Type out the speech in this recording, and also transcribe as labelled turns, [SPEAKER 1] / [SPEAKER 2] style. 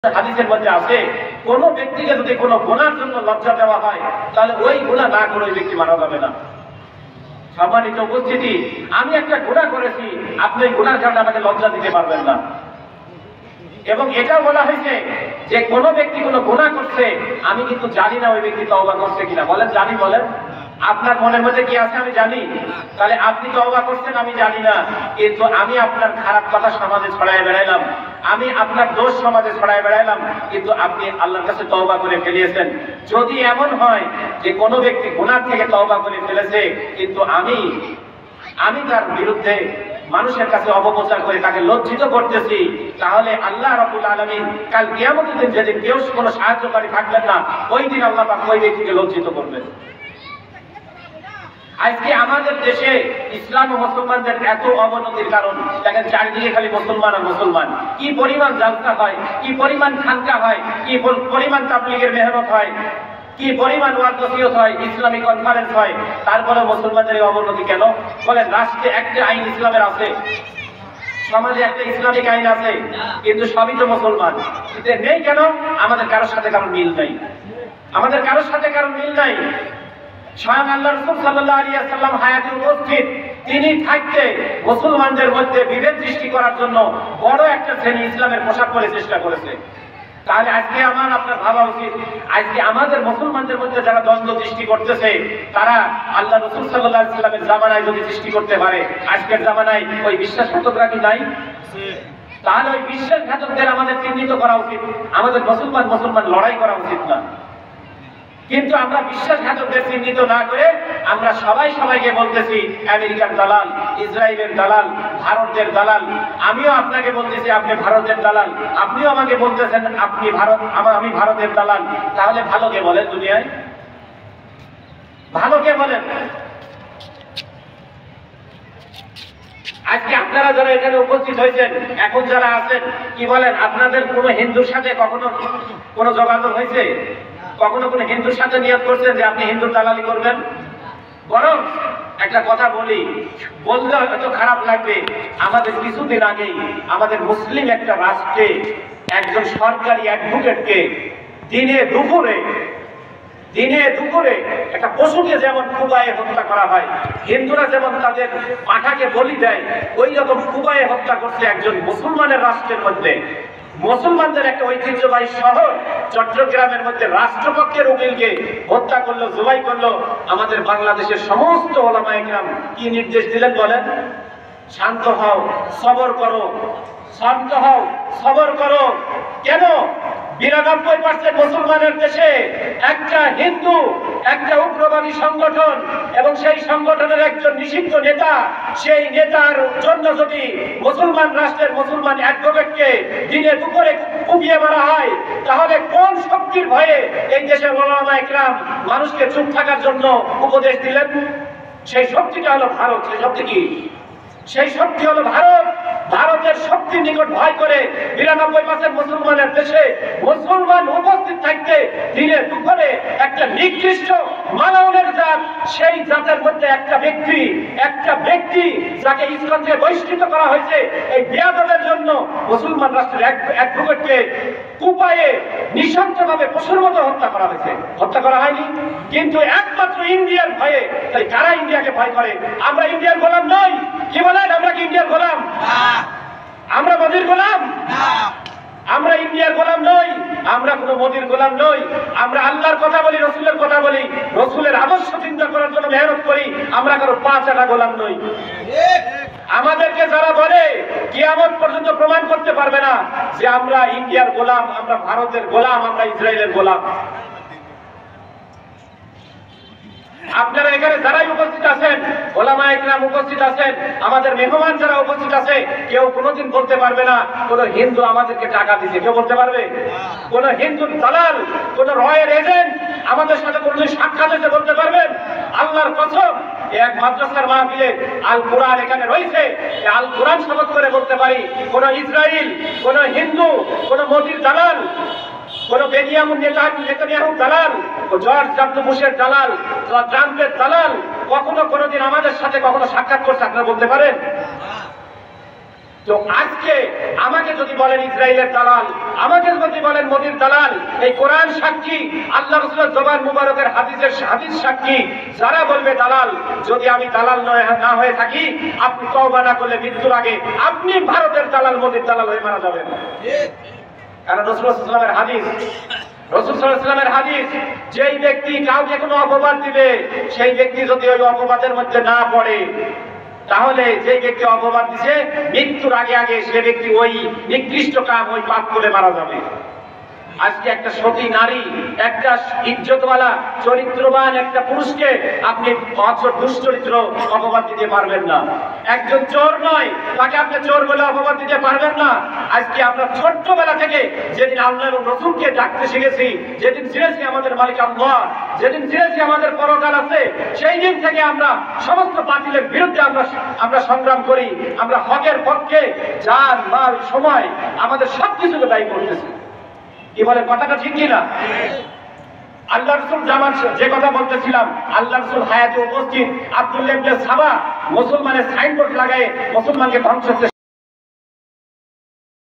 [SPEAKER 1] হাদিসের মধ্যে আছে কোন ব্যক্তিকে যদি কোনো গুনার জন্য লজ্জা দেওয়া হয় তাহলে ওই গুনাহ না করে ওই ব্যক্তি মারা যাবে না। সম্মানিত উপস্থিতি, আমি একটা গুনাহ করেছি, আপনি এই গুনার কারণে আমাকে লজ্জা দিতে পারবেন না। এবং এটাও বলা হয়েছে যে কোনো ব্যক্তি কোনো গুনাহ করছে, আমি কিন্তু জানি না ওই ব্যক্তি তওবা করছে কিনা। বলেন জানি? বলেন আপনার মনের মধ্যে কি আছে আমি জানি। তাহলে আপনি তওবা করছেন আমি জানি না, কিন্তু আমি আপনার খারাপ কথা সমাজে ছড়ায় বেড়াইলাম, আমি আপনার দোষ সমাজে ছড়ায় বেড়াইলাম, কিন্তু আপনি আল্লাহর কাছে তওবা করে ফেলিয়েছেন। যদি এমন হয় যে কোনো ব্যক্তি গুনাহ থেকে তওবা করে ফেলেছে কিন্তু আমি তার বিরুদ্ধে মানুষের কাছে অপপ্রচার করে তাকে লজ্জিত করতেছি, তাহলে আল্লাহ রাব্বুল আলামিন কাল কিয়ামতের দিন যেদিন কেউ কোনো সাহায্যকারী থাকবেন না, ওই দিন আল্লাহ পাক ওই ব্যক্তিকে লজ্জিত করবেন। আজকে আমাদের দেশে ইসলাম ও মুসলমানদের এত অবনতির কারণ দেখেন, চারিদিকে খালি মুসলমান আর মুসলমান। কি পরিমাণ জালসা হয়, কি পরিমাণ খানকা হয়, কি পরিমাণ তাবলীগের মেহনত হয়, কি পরিমাণ ওয়াজ নসিহত হয়, ইসলামী কনফারেন্স হয়, তারপরে মুসলমানদের এই অবনতি কেন? বলেন রাষ্ট্রে একটা আইন ইসলামের আছে, সমাজে একটা ইসলামিক আইন আছে, কিন্তু সবই তো মুসলমান। নেই কেন? আমাদের কারোর সাথে কারোর মিল নাই, আমাদের কারোর সাথে কারোর মিল নাই। স্বয়ং আল্লাহ রাসূল সাল্লাল্লাহু আলাইহি ওয়াসাল্লাম হায়াতে উপস্থিত, তিনি থাকতে মুসলমানদের মধ্যে বিভেদ সৃষ্টি করার জন্য বড় একটা শ্রেণী ইসলামের পোশাক পরে চেষ্টা করেছে। তাহলে আজকে আপনার ভাবা উচিত, আজকে আমাদের মুসলমানদের মধ্যে যারা দ্বন্দ্ব সৃষ্টি করতেছে, তারা আল্লাহ রাসূল সাল্লাল্লাহু আলাইহি ওয়াসাল্লামের জামানায় যদি সৃষ্টি করতে পারে, আজকের জামানায় ওই বিশ্বাসঘাতকরা কি নাই? তাহলে ওই বিশ্বাসঘাতকদের আমাদের চিহ্নিত করা উচিত, আমাদের মুসলমান লড়াই করা উচিত না। কিন্তু আমরা বিশ্বাসঘাতকদের চিহ্নিত না করে আমরা সবাইকে বলতেছি আমেরিকার দালাল, ইসরায়েলের দালাল, ভারতের দালাল। আমিও আপনাকে বলতেছি আপনি ভারতের দালাল, আপনিও আমাকে বলতেছেন আমি ভারতের দালাল। তাহলে ভালো কে বলেন দুনিয়ায়? ভালো কে বলেন? আজকে আপনারা যারা এখানে উপস্থিত হয়েছেন, এখন যারা আছেন, কি বলেন আপনাদের কোনো হিন্দুর সাথে কখনো কোনো যোগাযোগ হয়েছে? কখনো কোনো হিন্দুর সাথে নিয়ত করছেন যে আপনি হিন্দুর দালালি করবেন? বরং একটা কথা বললে হয়তো খারাপ লাগবে, আমাদের কিছুদিন আগেই আমাদের মুসলিম একটা রাষ্ট্রে একজন সরকারি অ্যাডভোকেটকে দিনে দুপুরে একটা পশুকে যেমন কুবায়ে হত্যা করা হয়, হিন্দুরা যেমন তাদের পাঠাকে বলি দেয়, ওই রকম কুবায়ে হত্যা করছে একজন মুসলমানের রাষ্ট্রের মধ্যে। মুসলমানদের একটা ঐতিহ্যবাহী শহর চট্টগ্রামের মধ্যে রাষ্ট্রপক্ষের উকিলকে হত্যা করলো, জবাই করলো। আমাদের বাংলাদেশের সমস্ত ওলামায়ে কেরাম কি নির্দেশ দিলেন বলেন? শান্ত হও, সবর করো, শান্ত হও, সবর করো। কেন? ৯২% মুসলমানের দেশে একটা হিন্দু, একটা উগ্রবাদী সংগঠন এবং সেই সংগঠনের একজন নিষিদ্ধ নেতা, সেই নেতার জন্য যদি মুসলমান রাষ্ট্রের মুসলমান অ্যাডভোকেটকে দিনে দুপুরে কুপিয়ে মারা হয়, তাহলে কোন শক্তির ভয়ে এই দেশের ওলামায়ে কেরাম মানুষকে চুপ থাকার জন্য উপদেশ দিলেন? সেই শক্তিটা হলো ভারত। সেই শক্তি কি? সেই শক্তি হলো ভারত। ভারতের শক্তির নিকট ভয় করে ৯২% মুসলমানের দেশে মুসলমান উপস্থিত থাকতে দিনে দুপুরে একটা নিকৃষ্ট মানবের জাত, সেই জাতের মধ্যে একটা ব্যক্তি যাকে ইসলাম থেকে বহিষ্কৃত করা হয়েছে, এই বেয়াদবের জন্য মুসলমান রাষ্ট্রের অ্যাডভোকেটকে কুপায়ে নৃশংসভাবে পশুর মতো হত্যা করা হয়েছে। হত্যা করা হয়নি, কিন্তু একমাত্র ইন্ডিয়ার ভয়ে। তাই কারা ইন্ডিয়াকে ভয় করে? আমরা ইন্ডিয়ার গোলাম নই। কি বলেন? আমরা কি ইন্ডিয়ার গোলাম? আমরা মোদির গোলাম? আমরা ইন্ডিয়ার গোলাম নই, আমরা কোনো মোদির গোলাম নই। আমরা আল্লাহর কথা বলি, রসুলের কথা বলি, রসুলের আদর্শ চিন্তা করার জন্য মেহনত করি। আমরা কারো পাঁচ আটা গোলাম নই। আমাদেরকে যারা বলে কিয়ামত পর্যন্ত প্রমাণ করতে পারবে না যে আমরা ইন্ডিয়ার গোলাম, আমরা ভারতের গোলাম, আমরা ইসরায়েলের গোলাম। আপনারা এখানে যারাই উপস্থিত আছেন, ওলামায়ে কেরাম উপস্থিত আছেন, আমাদের মেহমান যারা উপস্থিত আছে, কেউ কোনোদিন বলতে পারবে না কোন হিন্দু আমাদেরকে টাকা দিচ্ছে। কেউ বলতে পারবে? কোন হিন্দু দালাল, কোন রয়ের এজেন্ট আমাদের সাথে কোনদিন সাক্ষাৎ হয়েছে বলতে পারবেন? আল্লাহর কসম, এক মাদ্রাসার মাহফিলে আল কোরআন এখানে রয়েছে, আল কোরআন শপথ করে বলতে পারি, কোন ইসরায়েল, কোন হিন্দু, কোন মোদির দালাল, কোন বেনিয়ামিন নেতানিয়াহুর দালাল, জর্জ ডব্লিউ বুশের দালাল, ট্রাম্পের দালাল কোনোদিন আমাদের সাথে কখনো সাক্ষাৎ করছে? আপনারা বলতে পারেন? তো আজকে আমাকে যদি বলেন ইসরায়েলের দালাল, আমাকে যদি বলেন মোদির দালাল, এই কোরআন সাক্ষী, আল্লাহ রাসূলের জবান মুবারকের হাদিস সাক্ষী, যারা বলবে দালাল, যদি আমি দালাল না হয়ে থাকি, আপনি তওবা না করলে মৃত্যুর আগে আপনি ভারতের দালাল, মোদির দালাল হয়ে মারা যাবেন। কারণ রাসূলুল্লাহ সাল্লাল্লাহু আলাইহি ওয়াসাল্লামের হাদিস, রাসূল সাল্লাল্লাহু আলাইহি ওয়াসাল্লামের হাদিস, যেই ব্যক্তি কাউকে কোনো অপবাদ দিবে, সেই ব্যক্তি যদি ওই অপবাদের মধ্যে না পড়ে, তাহলে যে ব্যক্তি অপবাদ দিছে মৃত্যুর আগে আগে সে ব্যক্তি ওই নিকৃষ্ট কাম, ওই পাপ করে মারা যাবে। আজকে একটা সতী নারী, একটা ইজ্জতওয়ালা চরিত্রবান একটা পুরুষকে আপনি দুশ্চরিত্র অপবাদ দিতে পারবেন না। একজন চোর নয়, তাকে আপনি চোর বলে অপবাদ দিতে পারবেন না। আজকে আমরা ছোট্টবেলা থেকে যেদিন আল্লাহ এবং রাসূলকে ডাকতে শিখেছি, যেদিন চিনেছি আমাদের মালিক আল্লাহ, যেদিন চিনেছি আমাদের পরকাল আছে, সেই দিন থেকে আমরা সমস্ত বাতিলের বিরুদ্ধে আমরা সংগ্রাম করি। আমরা হকের পক্ষে জান, মাল, সময়, আমাদের সবকিছুকে দায়ী করতেছি। কি বলে কথাটা ঠিক কিনা? আল্লাহ রাসূল জামান, যে কথা বলতেছিলাম, আল্লাহ রাসূল হায়াতে উপস্থিত, আব্দুল্লাহ ইবনে সাবা মুসলমানের সাইনবোর্ড লাগায় মুসলমানকে ধ্বংসের